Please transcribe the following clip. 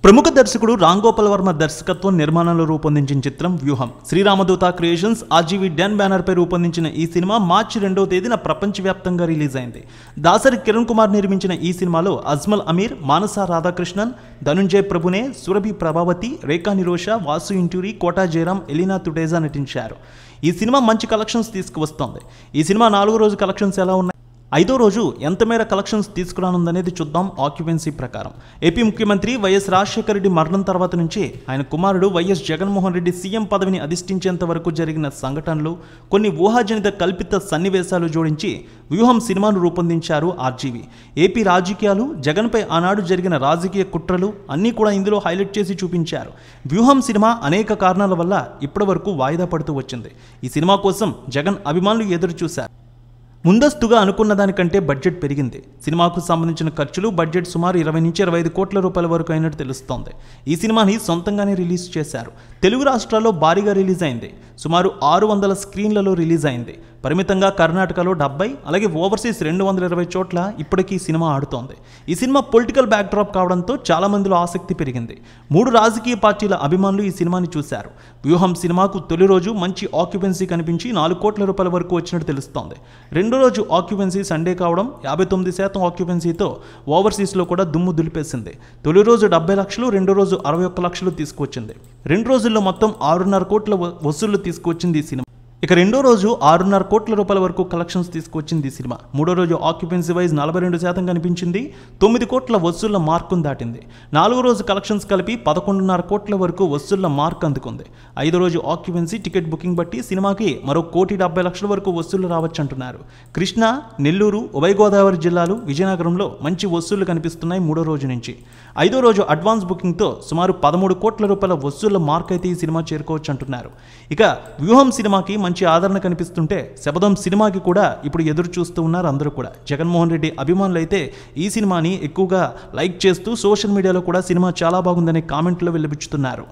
ప్రముఖ దర్శకుడు రామ్ గోపాల్ వర్మ దర్శకత్వం నిర్మాణంలో రూపొందించిన చిత్రం వ్యూహం. శ్రీరామదూత క్రియేషన్స్ ఆర్జీవీ డెన్ బ్యానర్ పై రూపొందించిన ఈ సినిమా మార్చి 2వ తేదీన ప్రపంచవ్యాప్తంగా రిలీజ్ అయింది. దాసరి కిరణ్ కుమార్ నిర్మించిన ఈ సినిమాలో అజ్మల్ అమీర్, మానస రాధాకృష్ణన్, ధనుంజయ్ ప్రభునే, సురభి ప్రభావతి, రేఖా నిరోష, వాసు ఇంటూరి, కోటా జయరాం, ఎలినా తుడేజా నటించారు. ఈ సినిమా మంచి కలెక్షన్స్ తీసుకువస్తోంది. ఈ సినిమా 4వ రోజు కలెక్షన్స్ ఎలా ఉన్నాయి, 5వ రోజు ఎంత మేర కలెక్షన్స్ తీసుకురానుందనేది చూద్దాం. ఆక్యుపెన్సీ ప్రకారం ఏపీ ముఖ్యమంత్రి వైఎస్ రాజశేఖర రెడ్డి మరణం తర్వాత నుంచి ఆయన కుమారుడు వైఎస్ జగన్మోహన్ రెడ్డి సీఎం పదవిని అధిష్ఠించేంత వరకు జరిగిన సంఘటనలు, కొన్ని ఊహాజనిత కల్పిత సన్నివేశాలు జోడించి వ్యూహం సినిమాను రూపొందించారు ఆర్జీవీ. ఏపీ రాజకీయాలు, జగన్పై ఆనాడు జరిగిన రాజకీయ కుట్రలు అన్నీ కూడా ఇందులో హైలైట్ చేసి చూపించారు. వ్యూహం సినిమా అనేక కారణాల వల్ల ఇప్పటి వరకు వాయిదా పడుతూ వచ్చింది. ఈ సినిమా కోసం జగన్ అభిమానులు ఎదురు చూశారు. ముందస్తుగా అనుకున్న దానికంటే బడ్జెట్ పెరిగింది. సినిమాకు సంబంధించిన ఖర్చులు, బడ్జెట్ సుమారు 20 నుంచి 25 కోట్ల రూపాయల వరకు అయినట్టు తెలుస్తోంది. ఈ సినిమాని సొంతంగానే రిలీజ్ చేశారు. తెలుగు రాష్ట్రాల్లో భారీగా రిలీజ్ అయింది. సుమారు 600 స్క్రీన్లలో రిలీజ్ అయింది. పరిమితంగా కర్ణాటకలో 70, అలాగే ఓవర్సీస్ 220 చోట్ల ఇప్పటికీ సినిమా ఆడుతోంది. ఈ సినిమా పొలిటికల్ బ్యాక్డ్రాప్ కావడంతో చాలా మందిలో ఆసక్తి పెరిగింది. 3 రాజకీయ పార్టీల అభిమానులు ఈ సినిమాని చూశారు. వ్యూహం సినిమాకు తొలి రోజు మంచి ఆక్యుపెన్సీ కనిపించి 4 కోట్ల రూపాయల వరకు వచ్చినట్టు తెలుస్తోంది. రెండో రోజు ఆక్యుపెన్సీ సండే కావడం 59% ఆక్యుపెన్సీతో ఓవర్సీస్లో కూడా దుమ్ము దులిపేసింది. తొలి రోజు 70 లక్షలు, రెండో రోజు 61 లక్షలు తీసుకొచ్చింది. 2 రోజుల్లో మొత్తం 6.5 కోట్ల వసూళ్లు తీసుకొచ్చింది ఈ సినిమా. ఇక రెండో రోజు 6.5 కోట్ల రూపాయల వరకు కలెక్షన్స్ తీసుకొచ్చింది ఈ సినిమా. మూడో రోజు ఆక్యుపెన్సీ వైజ్ 42% కనిపించింది. 9 కోట్ల వసూళ్ల మార్కును దాటింది. 4వ రోజు కలెక్షన్స్ కలిపి 11.5 కోట్ల వరకు వసూళ్ల మార్క్ అందుకుంది. 5వ రోజు ఆక్యుపెన్సీ, టికెట్ బుకింగ్ బట్టి సినిమాకి మరో 1,70,00,000 వరకు వసూళ్లు రావచ్చంటున్నారు. కృష్ణా, నెల్లూరు, ఉభయ గోదావరి జిల్లాలు, విజయనగరంలో మంచి వసూళ్లు కనిపిస్తున్నాయి 3వ రోజు నుంచి. 5వ రోజు అడ్వాన్స్ బుకింగ్తో సుమారు 13 కోట్ల రూపాయల వసూళ్ల మార్క్ అయితే ఈ సినిమా చేరుకోవచ్చు అంటున్నారు. ఇక వ్యూహం సినిమాకి మంచి ఆదరణ కనిపిస్తుంటే శబదం సినిమాకి కూడా ఇప్పుడు ఎదురు చూస్తూ ఉన్నారు అందరూ కూడా. జగన్మోహన్ రెడ్డి అభిమానులు అయితే ఈ సినిమాని ఎక్కువగా లైక్ చేస్తూ సోషల్ మీడియాలో కూడా సినిమా చాలా బాగుందనే కామెంట్లు వెలిబుచ్చుతున్నారు.